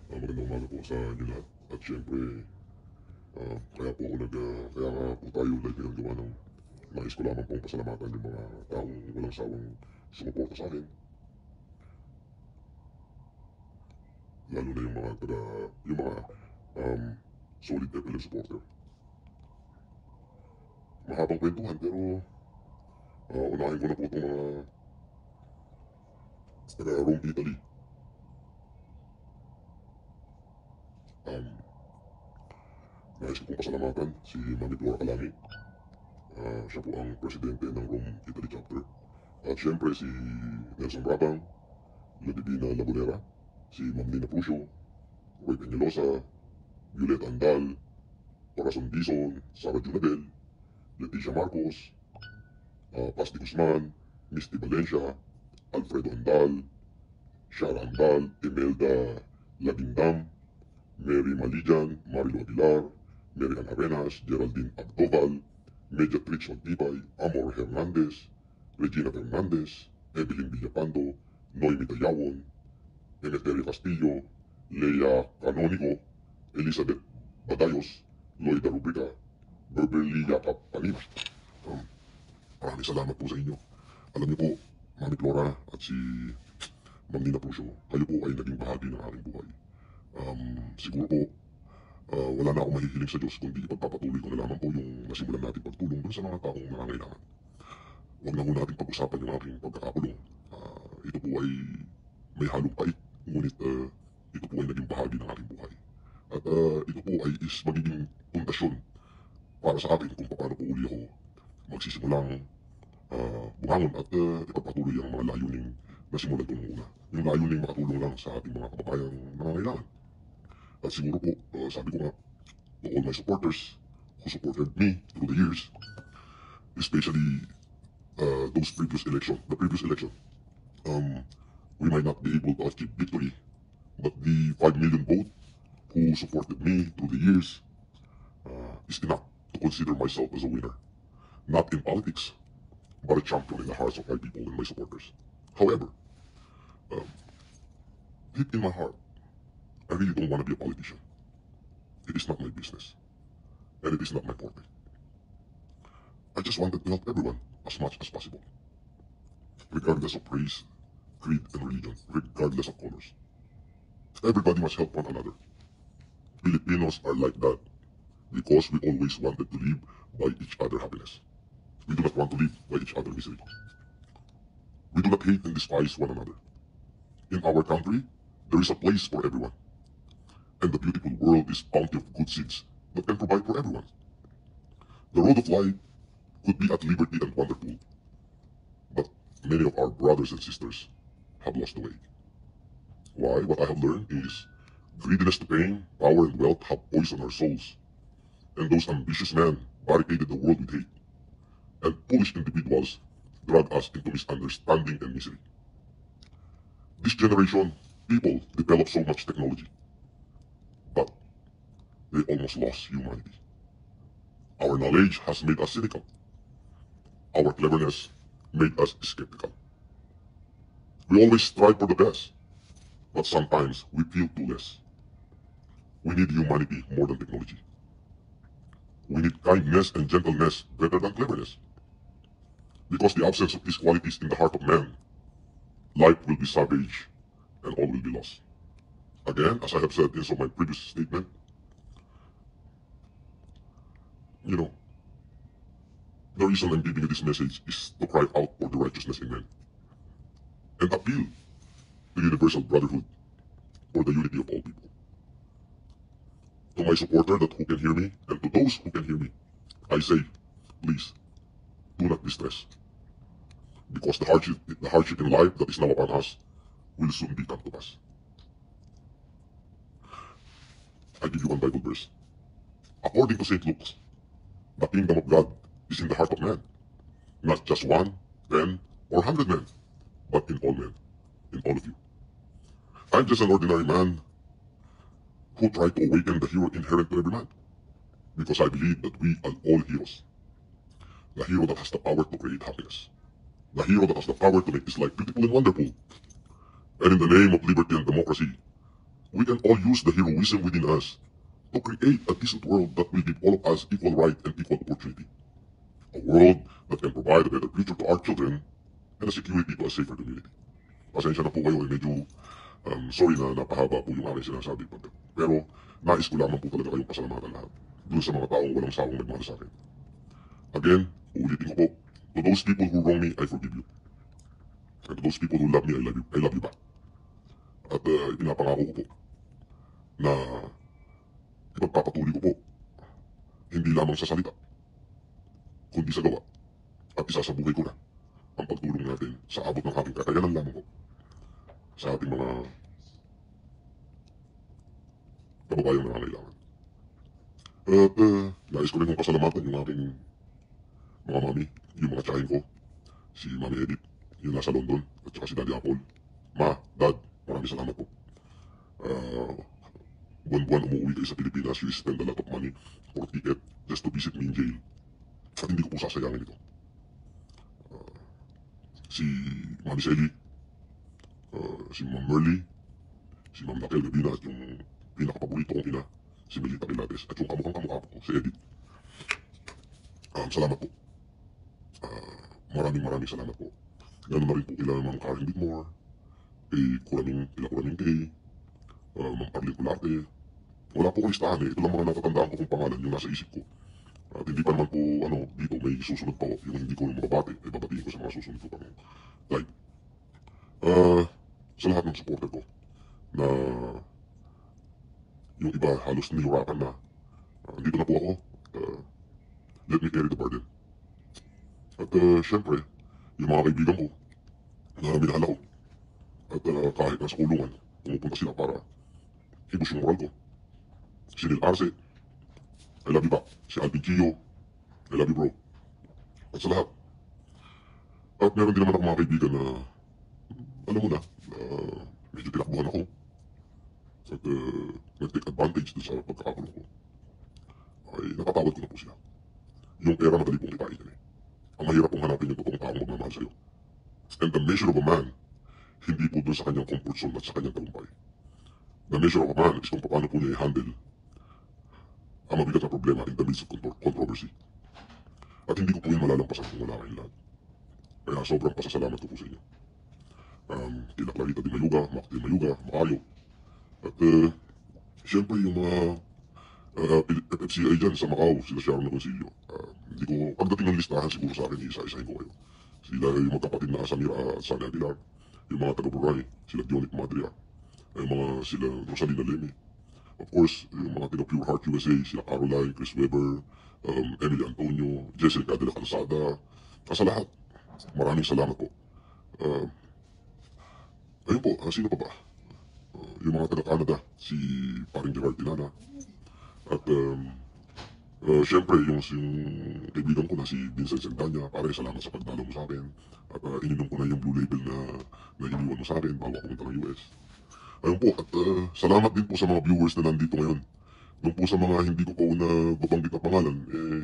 Magandang umaga po sa inyo lahat. At syempre, kaya po ako kaya nga po tayo live ngayon gawa ng nais ko lamang pong pasalamatan yung mga taong walang sawang sumuporta sa akin. Lalo na yung mga um, solid FLM supporter. Mahabang kwentuhan pero unahin ko na po itong mga taga Rome, Italy. Nais ko pong pasalamatan si Mami Flora Calami. Siya po ang presidente ng Rome, Italy chapter. At syempre si Nelson Bratang, Ludivina Labonera, si Ma'am Nina Pucio, Roy Peñalosa, Violeta Andal, Corazon Dizon, Sara Junabel, Leticia Marcos, Pasti Guzman, Misty Valencia, Alfredo Andal, Shara Andal, Imelda Labindam, Mary Malijan, Marilo Aguilar, Mary Ann Arenas, Geraldine Agdoval, Mediatrix Magtipay, Amor Hernandez, Regina Fernandez, Evelyn Villapando, Noemi Tayawon, Emeterio Castillo, Lea Canonigo, Elizabeth Badayos, Loida Rubrica, Berbelia Kapanina. Maraming salamat po sa inyo. Alam niyo po, Mami Flora at si Ma'am Nina Pucio, kayo po ay naging bahagi ng aking buhay. Siguro po, wala na akong mahihiling sa Diyos kundi ipagpapatuloy ko na lamang po yung nasimulan natin pagtulong dun sa mga taong nangangailangan. Huwag na ho natin pag-usapan yung aking pagkakakulong. Ito po ay may halong pait, ngunit ito po ay naging bahagi ng aking buhay. At ito po ay magiging pundasyon para sa akin kung paano po uli ako magsisimulang bumangon at ipagpatuloy ang mga layuning na simulan ko nung una. Yung layuning makatulong lang sa ating mga kababayang nangangailangan. At siguro po, sabi ko nga, to all my supporters who supported me through the years, especially the previous election, we might not be able to achieve victory, but the 5 million vote who supported me through the years is enough to consider myself as a winner. Not in politics, but a champion in the hearts of my people and my supporters. However, deep in my heart, I really don't want to be a politician. It is not my business, and it is not my forte. I just wanted to help everyone as much as possible, regardless of race, creed, and religion, regardless of colors. Everybody must help one another. Filipinos are like that because we always wanted to live by each other's happiness. We do not want to live by each other's misery. We do not hate and despise one another. In our country, there is a place for everyone. And the beautiful world is bounty of good seeds that can provide for everyone. The road of life could be at liberty and wonderful, but many of our brothers and sisters have lost the way. Why? What I have learned is greediness to pain, power, and wealth have poisoned our souls, and those ambitious men barricaded the world with hate, and foolish individuals drag us into misunderstanding and misery. This generation, people develop so much technology, but they almost lost humanity. Our knowledge has made us cynical. Our cleverness made us skeptical. We always strive for the best, but sometimes we feel too less. We need humanity more than technology. We need kindness and gentleness better than cleverness. Because the absence of these qualities in the heart of man, life will be savage and all will be lost. Again, as I have said in some of my previous statement, the reason I'm giving you this message is to cry out for the righteousness in men and appeal to universal brotherhood for the unity of all people. To my supporter that who can hear me, and to those who can hear me, I say, please, do not distress. Because the hardship in life that is now upon us will soon be come to pass. I give you one Bible verse. According to St. Luke, the kingdom of God is in the heart of man. Not just 1, 10, or 100 men, but in all men, in all of you. I'm just an ordinary man who tried to awaken the hero inherent to every man. Because I believe that we are all heroes. The hero that has the power to create happiness. The hero that has the power to make this life beautiful and wonderful. And in the name of liberty and democracy, we can all use the heroism within us to create a decent world that will give all of us equal right and equal opportunity. A world that can provide a better future to our children and a security to a safer community. Pasensya na po kayo, medyo sorry na napahaba po yung aking sinasabi. Pero nais ko lamang po talaga kayong pasalamatan lahat dun sa mga taong walang sawang nagmahal sa akin. Again, uulitin ko po, to those people who wrong me, I forgive you. And to those people who love me, I love you back. At ipinapangako ko po na ipagpapatuloy ko po, hindi lamang sa salita, kundi sa gawa, at isasabuhay ko na ang pagtulong natin sa abot ng aking kakayanan lamang po sa ating mga kababayang nangangailangan. At nais ko rin kong pasalamatan yung aking mga mami, yung mga tsahin ko, si Mami Edith, yung nasa London, at saka si Daddy Apple. Ma, Dad, maraming salamat po. Buwan-buwan umuwi kayo sa Pilipinas, you spend a lot of money for ticket just to visit me in jail. At hindi ko po sasayangin ito. Si Mami Selly, si Ma'am Merly, si Ma'am Raquel Gabina, at yung pinakapaborito kong ina, si Melita Pilates, at yung kamukhang kamukha ko, si Edith. Salamat po. Maraming salamat po. Ganun na rin po kila Ma'am Karen Whitmore, kila Kuraming Kay, Ma'am Arlene Cularte. Wala po ko listahan ito lang mga natatandaan ko kung pangalan yung nasa isip ko. At hindi pa naman po, dito may susunod pa yung hindi ko mababati, babatiin ko sa mga susunod ko pang live. Sa lahat ng supporter ko, na yung iba halos nilurakan na, dito na po ako, let me carry the burden. At syempre, yung mga kaibigan ko, na minahal ako, at kahit nasa kulungan, pumupunta sila para ibus yung moral ko. Si Neil Arce, I love you back. Si Alvin Chio, I love you bro. At sa lahat. At meron din naman ako mga kaibigan na, alam mo na, medyo tinakbuhan ako. At nag-take advantage dun sa pagkakakulong ko. Ay napatawad ko na po sila. Yung pera madali pong kitain yan eh. Ang mahirap pong hanapin yung totoong taong magmamahal sa'yo. And the measure of a man, hindi po dun sa kanyang comfort zone at sa kanyang tagumpay. The measure of a man is kung paano po niya i-handle ang mabigat na problema in the midst of controversy. At hindi ko po yun malalampasan kung wala kayong lahat. Kaya sobrang pasasalamat ko po sa inyo. Kila Clarita Di Mayuga, Mac Di Mayuga, Makayo. At siyempre yung mga FFCI dyan sa Macau, sila Sharon Nagoncillo. Hindi ko, pagdating ng listahan siguro sa akin, isa-isahin ko kayo. Sila yung magkapatid na Samira at Sani Aguilar. Yung mga taga-Buray, sila Dionic Madria. Yung mga sila Rosalina Lemi. Of course, yung mga taga Pure Heart USA, sila Caroline, Chris Weber, Emily Antonio, Jessica de la Calzada. Sa lahat, maraming salamat po. Ayun po, sino pa ba? Yung mga taga-Canada, si paring Gerard Tinana. At syempre, yung kaibigan ko na si Vincent Sendanya, pare salamat sa pagdalo mo sa akin. At ininom ko na yung blue label na iniwan mo sa akin bago ako punta ng US. Ayun po, at salamat din po sa mga viewers na nandito ngayon. Doon po sa mga hindi ko po na babanggit na pangalan,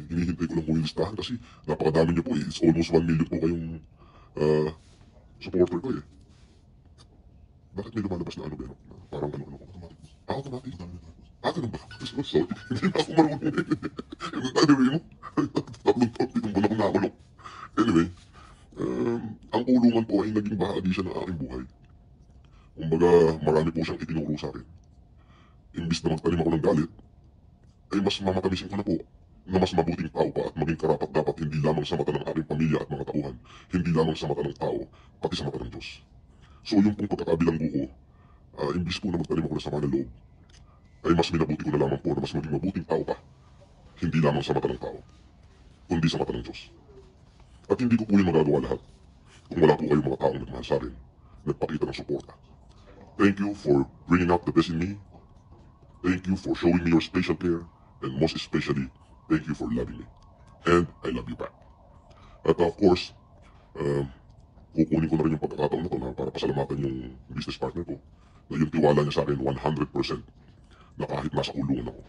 hinihintay ko lang po yung listahan kasi napakadami niyo po eh. It's almost 1 million po kayong supporter ko eh. Bakit may lumalabas na ano ba? Parang ano ko, automatic. Automatic. Ganun ba? Sorry, hindi na ako marunong eh. Anyway mo, tatlong buwan akong nakulong. Anyway, ang kulungan po ay naging bahagi siya ng aking buhay. Kumbaga, marami po siyang itinuro sa akin. Imbis na magtanim ako ng galit, ay mas mamatamisin ko na po na mas mabuting tao pa at maging karapat dapat hindi lamang sa mata ng aking pamilya at mga tauhan, hindi lamang sa mata ng tao, pati sa mata ng Diyos. So yung pong pagkakabilanggo ko, imbis po na magtanim ako ng sama ng loob, ay mas minabuti ko na lamang po na mas maging mabuting tao pa, hindi lamang sa mata ng tao, kundi sa mata ng Diyos. At hindi ko po yung magagawa lahat kung wala po kayong mga taong nagmahal sa akin, nagpakita ng suporta. Thank you for bringing out the best in me. Thank you for showing me your special care. And most especially, thank you for loving me. And I love you back. At of course, kukunin ko na rin yung pagkakataon na to na para pasalamatan yung business partner ko na yung tiwala niya sa akin 100% na kahit nasa kulungan ako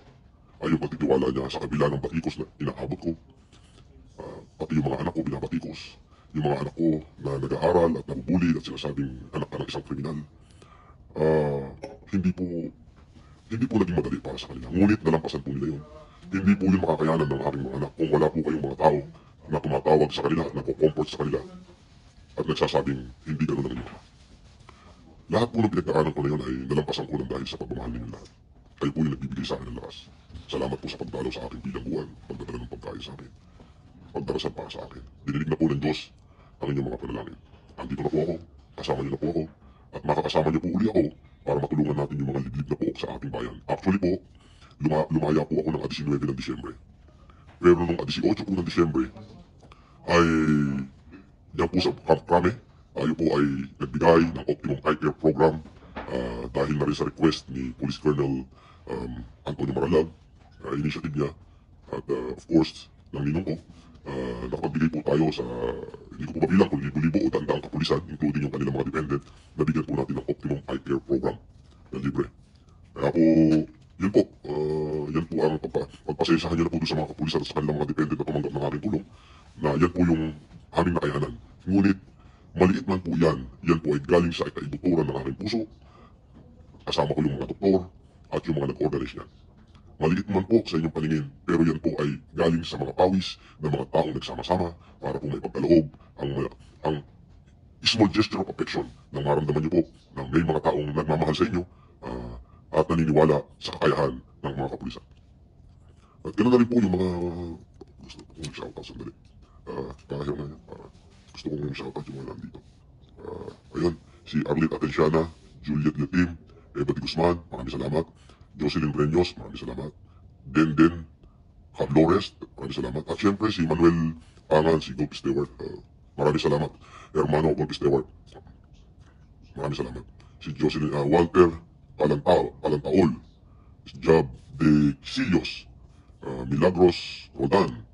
ay yung pagtitiwala niya sa kabila ng batikos na inaabot ko, pati yung mga anak ko binabatikos, yung mga anak ko na nag-aaral at nabubuli at sinasabing anak ka ng isang kriminal. Hindi po Hindi po naging madali para sa kanila, ngunit nalampasan po nila yun. Hindi po yun makakayanan ng aking mga anak kung wala po kayong mga tao na tumatawag sa kanila at nagko-comfort sa kanila at nagsasabing hindi ganun ang inyo. Lahat po ng pinagdaanan ko na yun ay nalampasan ko lang dahil sa pagmamahal ninyo lahat. Kayo po yung nagbibigay sa akin ng lakas. Salamat po sa pagdalaw sa aking bilangguan, pagdadala ng pagkain sa akin, pagdarasal para sa akin. Dinilig na po ng Diyos ang inyong mga panalangin. Andito na po ako, kasama niyo na po ako, at makakasama niyo po uli ako para matulungan natin yung mga liblib na pook sa ating bayan. Actually po, lumaya po ako ng 19 ng Disyembre. Pero nung 18 po ng Disyembre, ay yan po sa Camp Crame, tayo po ay nagbigay ng Optimum Eye Care Program dahil na rin sa request ni Police Colonel Antonio Maralag, initiative niya, at of course, ng ninong ko. Nakapagbigay po tayo sa, hindi ko po mabilang kung libo-libo o daan-daang kapulisan, including yung kanilang mga dependent, nabigyan po natin ng Optimum Eye Care Program na libre. Kaya po, yun po, yan po ang pagpasensahan nyo na po doon sa mga kapulisan at sa kanilang mga dependent na tumanggap ng aking tulong, na yan po yung aming nakayanan. Ngunit, maliit man po yan po ay galing sa ikaibuturan ng aking puso, kasama ko yung mga doktor at yung mga nag-organize niyan. Maliit man po sa inyong paningin, pero yan po ay galing sa mga pawis ng mga taong nagsama-sama para po may pagkaloob ang small gesture of affection na maramdaman niyo po na may mga taong nagmamahal sa inyo at naniniwala sa kakayahan ng mga kapulisan. At ganoon na rin po yung mga gusto kong shoutout sandali. Kahit na yan, gusto kong shoutout yung mga nandito. Ayun, si Arlit Atenciana, Juliet Letim, Eva de Guzman, maraming salamat. Jocelyn Breños, maraming salamat. Denden Cablores, maraming salamat. At syempre si Manuel Pangan, si Golpe Stewart, maraming salamat. Hermano Golpe Stewart, maraming salamat. Si Jocelyn, Walter Palantaol, Job de Xillos, Milagros Rodan,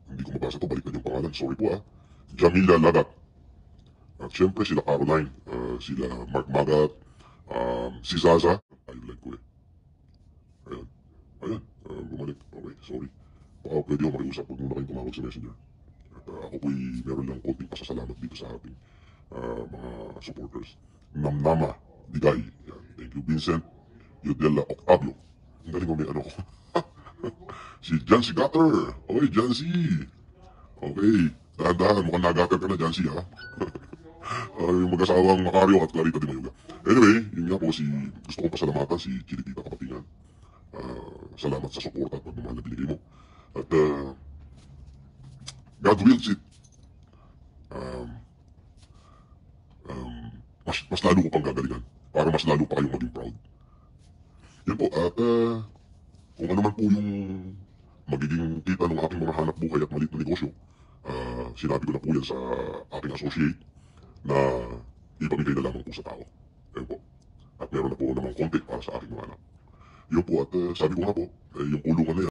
hindi ko mabasa ito, balikan yung pangalan, sorry po Jamila Lagat. At syempre sila Caroline, sila Mark Magat, si Zaza, ayun like ko Ayun, bumalik. Okay, sorry. Baka pwede ako makiusap, huwag muna kayong tumawag sa messenger. At ako po'y meron lang konting pasasalamat dito sa ating mga supporters. Namnama, Digay. Yan. Thank you, Vincent. Yudela Octavio. Ang galing mo may ano ko. Si Jancy Gutter. Okay, Jancy. Okay, dahan-dahan. Mukhang nagatter ka na, Jancy, ha? Yung mag-asawang Macario at Clarita de Mayuga. Anyway, yun nga po gusto kong pasalamatan si Chilitita Kapatingan. Salamat sa suporta at pagmamahal na binigay mo. At God wills it. Mas lalo ko pang gagalingan para mas lalo pa kayong maging proud. Yan po. At kung ano man po yung magiging kita ng aking mga hanap buhay at maliit na negosyo, sinabi ko na po yan sa aking associate na ipamigay na lamang po sa tao. Ayun po. At meron na po namang konti para sa aking mga anak. Yun po, at sabi ko nga po, yung kulungan na yan,